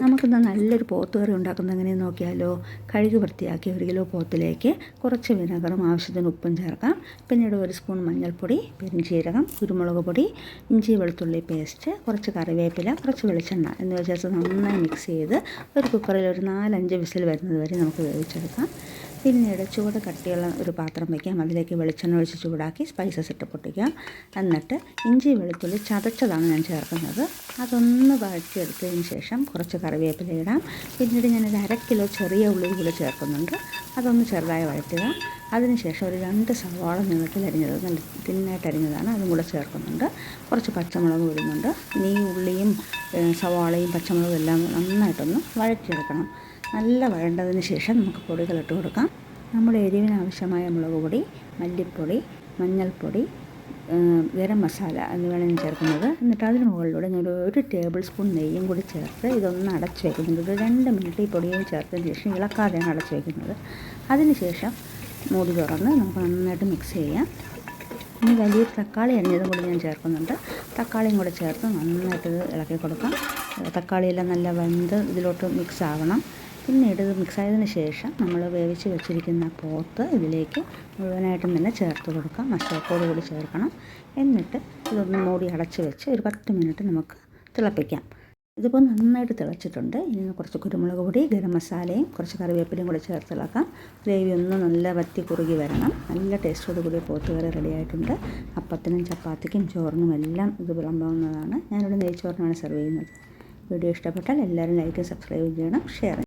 നമുക്കിന്ന് നല്ലൊരു പോത്ത് കറി ഉണ്ടാക്കുന്നത് എങ്ങനെയെന്ന് നോക്കിയാലോ. കഴുകി വൃത്തിയാക്കി 1 കിലോ പോത്തിലേക്ക് കുറച്ച് വിനെഗറും ആവശ്യത്തിന് ഉപ്പും ചേർക്കാം. പിന്നീട് 1 സ്പൂൺ മഞ്ഞൾപ്പൊടി, പെരുംജീരകം, കുരുമുളക് പൊടി, ഇഞ്ചി വെളുത്തുള്ളി പേസ്റ്റ്, കുറച്ച് കറിവേപ്പില, കുറച്ച് വെളിച്ചെണ്ണ എന്നിവ ചേർത്ത് നന്നായി മിക്സ് ചെയ്ത് ഒരു കുക്കറിൽ ഒരു 4-5 വിസിൽ വരുന്നത് വരെ നമുക്ക് വേവിച്ചെടുക്കാം. പിന്നീട് ചൂട് കട്ടിയുള്ള ഒരു പാത്രം വയ്ക്കാം. അതിലേക്ക് വെളിച്ചെണ്ണ ഒഴിച്ച് ചൂടാക്കി സ്പൈസസ് ഇട്ട് പൊട്ടിക്കാം. എന്നിട്ട് ഇഞ്ചി വെളുത്തുള്ളി ചതച്ചതാണ് ഞാൻ ചേർക്കുന്നത്. അതൊന്ന് വഴറ്റിയെടുത്തതിന് ശേഷം കുറച്ച് കറിവേപ്പില ഇടാം. പിന്നീട് ഞാനൊരു 1/2 കിലോ ചെറിയ ഉള്ളി കൂടി ചേർക്കുന്നുണ്ട്. അതൊന്ന് ചെറുതായി വഴറ്റുക. അതിനുശേഷം ഒരു 2 സവാള നീളത്തിൽ അരിഞ്ഞത്, നല്ല തിന്നായിട്ട് അരിഞ്ഞതാണ്, അതും കൂടെ ചേർക്കുന്നുണ്ട്. കുറച്ച് പച്ചമുളക് ഇടുന്നുണ്ട്. ഈ ഉള്ളിയും സവാളയും പച്ചമുളകും എല്ലാം നന്നായിട്ടൊന്ന് വഴറ്റിയെടുക്കണം. നല്ല വഴണ്ടതിന് ശേഷം നമുക്ക് പൊടികളിട്ട് കൊടുക്കാം. നമ്മുടെ എരിവിന് ആവശ്യമായ മുളക് പൊടി, മല്ലിപ്പൊടി, മഞ്ഞൾപ്പൊടി, ഗരം മസാല എന്നിവയാണ് ഞാൻ ചേർക്കുന്നത്. എന്നിട്ട് അതിന് മുകളിലൂടെ ഞാൻ 1 ടേബിൾ സ്പൂൺ നെയ്യും കൂടി ചേർത്ത് ഇതൊന്ന് അടച്ച് വയ്ക്കുന്നുണ്ട്. ഒരു 2 മിനിറ്റ് ഈ പൊടിയും ചേർത്തതിന് ശേഷം ഇളക്കാതെയാണ് അടച്ച് വയ്ക്കുന്നത്. അതിനുശേഷം മൂടി തുറന്ന് നമുക്ക് നന്നായിട്ട് മിക്സ് ചെയ്യാം. ഇനി വലിയൊരു തക്കാളി അരിഞ്ഞതും കൂടി ഞാൻ ചേർക്കുന്നുണ്ട്. തക്കാളിയും കൂടെ ചേർത്ത് നന്നായിട്ട് ഇളക്കി കൊടുക്കാം. തക്കാളിയെല്ലാം നല്ല വെന്ത് ഇതിലോട്ട് മിക്സ് ആവണം. പിന്നീട് ഇത് മിക്സായതിന് ശേഷം നമ്മൾ വേവിച്ച് വെച്ചിരിക്കുന്ന പോത്ത് ഇതിലേക്ക് മുഴുവനായിട്ടും തന്നെ ചേർത്ത് കൊടുക്കാം. മസാലത്തോടു കൂടി ചേർക്കണം. എന്നിട്ട് ഇതൊന്ന് മൂടി അടച്ച് വെച്ച് ഒരു 10 മിനിറ്റ് നമുക്ക് തിളപ്പിക്കാം. ഇതിപ്പോൾ നന്നായിട്ട് തിളച്ചിട്ടുണ്ട്. ഇനി കുറച്ച് കുരുമുളക് പൊടി, ഗരം മസാലയും കുറച്ച് കറിവേപ്പിലയും കൂടി ചേർത്ത് ഇളക്കാം. ഗ്രേവി ഒന്ന് നല്ല വറ്റി കുറുകി വരണം. നല്ല ടേസ്റ്റോട് കൂടി പോത്ത് കറി റെഡി ആയിട്ടുണ്ട്. അപ്പത്തിനും ചപ്പാത്തിക്കും ചോറിനും എല്ലാം ഇത് വിളമ്പാവുന്നതാണ്. ഞാനിവിടെ നെയ്ച്ചോറിനാണ് സെർവ് ചെയ്യുന്നത്. വീഡിയോ ഇഷ്ടപ്പെട്ടാൽ എല്ലാവരും ലൈക്ക്, സബ്സ്ക്രൈബ് ചെയ്യണം, ഷെയർ ചെയ്യണം.